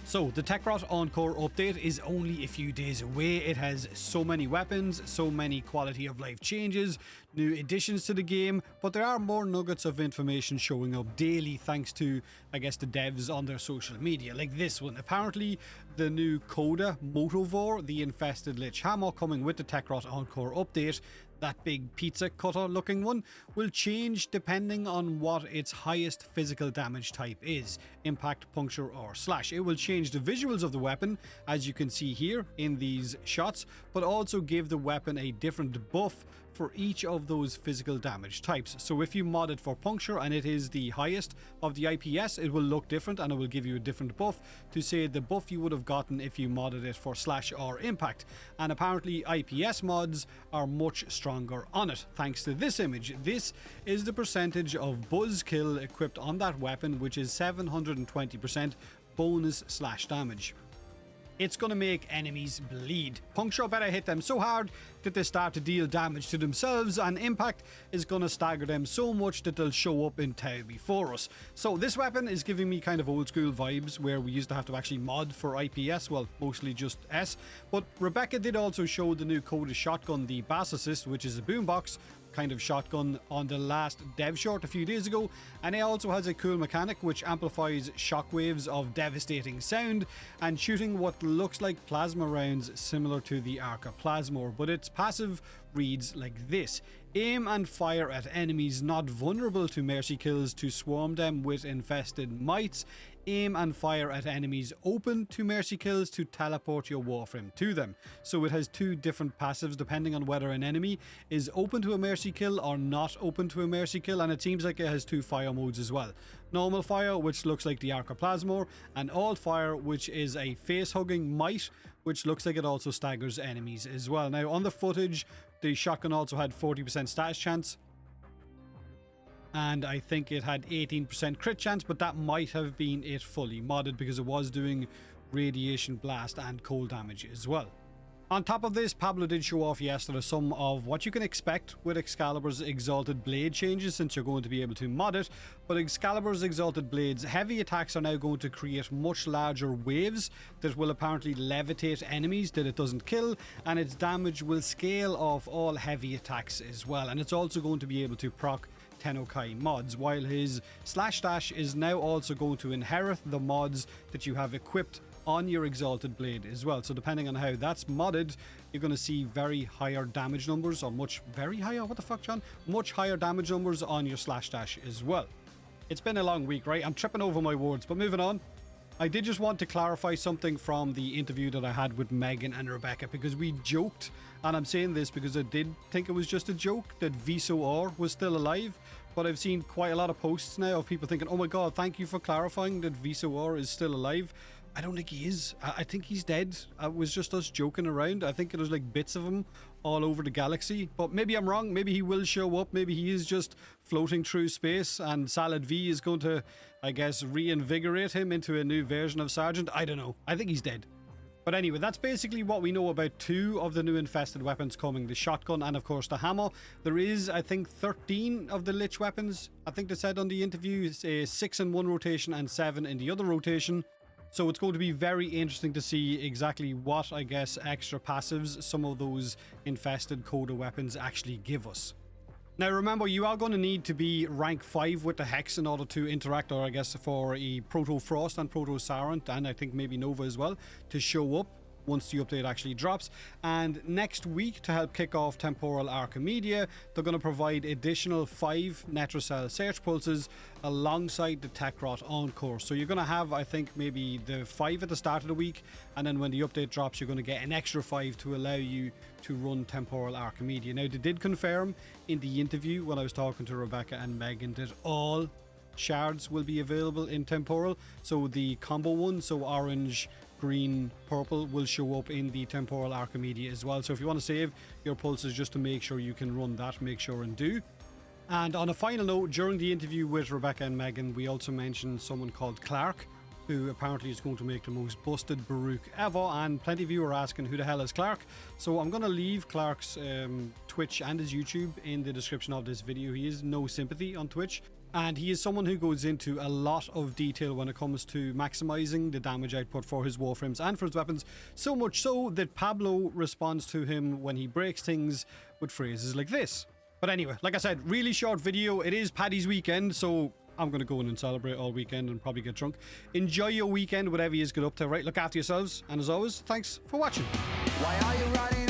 So, the Techrotte Encore update is only a few days away. It has so many weapons, so many quality of life changes, new additions to the game, but there are more nuggets of information showing up daily thanks to, I guess, the devs on their social media, like this one. Apparently, the new Coda Motovore, the Infested Lich Hammer coming with the Techrotte Encore update, that big pizza cutter looking one, will change depending on what its highest physical damage type is, impact, puncture or slash. It will change the visuals of the weapon, as you can see here in these shots, but also give the weapon a different buff for each of those physical damage types. So if you mod it for puncture and it is the highest of the IPS, it will look different and it will give you a different buff to say the buff you would have gotten if you modded it for slash or impact. And apparently IPS mods are much stronger on it thanks to this image. This is the percentage of Buzzkill equipped on that weapon, which is 720% bonus slash damage. It's going to make enemies bleed. Puncture better hit them so hard that they start to deal damage to themselves, and impact is going to stagger them so much that they'll show up in town before us. So this weapon is giving me kind of old school vibes where we used to have to actually mod for IPS, well, mostly just S. But Rebecca did also show the new Koda shotgun, the Bass Assist, which is a boombox kind of shotgun, on the last dev short a few days ago, and it also has a cool mechanic which amplifies shockwaves of devastating sound and shooting what looks like plasma rounds similar to the Arca Plasmor, but its passive reads like this: aim and fire at enemies not vulnerable to mercy kills to swarm them with infested mites. Aim and fire at enemies open to mercy kills to teleport your Warframe to them. So it has two different passives depending on whether an enemy is open to a mercy kill or not open to a mercy kill, and it seems like it has two fire modes as well. Normal fire, which looks like the Arca Plasmor, and alt fire, which is a face-hugging mite, which looks like it also staggers enemies as well. Now on the footage, the shotgun also had 40% status chance, and I think it had 18% crit chance, but that might have been it fully modded because it was doing radiation blast and cold damage as well. On top of this, Pablo did show off yesterday some of what you can expect with Excalibur's Exalted Blade changes, since you're going to be able to mod it. But Excalibur's Exalted Blade's heavy attacks are now going to create much larger waves that will apparently levitate enemies that it doesn't kill, and its damage will scale off all heavy attacks as well. And it's also going to be able to proc Tennokai mods, while his slash dash is now also going to inherit the mods that you have equipped on your Exalted Blade as well. So depending on how that's modded, you're going to see very higher damage numbers, or much higher damage numbers on your slash dash as well. It's been a long week, right? I'm tripping over my words, but moving on. I did just want to clarify something from the interview that I had with Megan and Rebecca, because we joked, and I'm saying this because I did think it was just a joke, that Visor was still alive, but I've seen quite a lot of posts now of people thinking, oh my god, thank you for clarifying that Visor is still alive. I don't think he is. I think he's dead. It was just us joking around. I think there's like bits of him all over the galaxy, but maybe I'm wrong. Maybe he will show up. Maybe he is just floating through space and Salad V is going to, I guess, reinvigorate him into a new version of Sergeant. I don't know. I think he's dead. But anyway, that's basically what we know about two of the new infested weapons coming, the shotgun and of course the hammer. There is, I think, 13 of the Lich weapons. I think they said on the interview, 6 in one rotation and 7 in the other rotation. So it's going to be very interesting to see exactly what, I guess, extra passives some of those infested Coda weapons actually give us. Now remember, you are going to need to be rank 5 with the Hex in order to interact, or I guess for a Proto Frost and Proto Sarant, and I think maybe Nova as well, to show up once the update actually drops. And next week, to help kick off Temporal Archimedia, they're going to provide additional 5 Netrocell search pulses alongside the Techrotte Encore. So you're going to have, I think, maybe the 5 at the start of the week, and then when the update drops, you're going to get an extra 5 to allow you to run Temporal Archimedia. Now, they did confirm in the interview when I was talking to Rebecca and Megan that all shards will be available in Temporal. So the combo one, so orange, green, purple, will show up in the Temporal Archimedia as well. So if you want to save your pulses just to make sure you can run that, make sure and do. And on a final note, during the interview with Rebecca and Megan, we also mentioned someone called Clark, who apparently is going to make the most busted Baruch ever, and plenty of you are asking who the hell is Clark. So I'm going to leave Clark's Twitch and his YouTube in the description of this video. He is No Sympathy on Twitch. And he is someone who goes into a lot of detail when it comes to maximizing the damage output for his Warframes and for his weapons, so much so that Pablo responds to him when he breaks things with phrases like this. But anyway, like I said, really short video. It is Paddy's weekend, so I'm going to go in and celebrate all weekend and probably get drunk. Enjoy your weekend, whatever you get up to, right? Look after yourselves, and as always, thanks for watching. Why are you running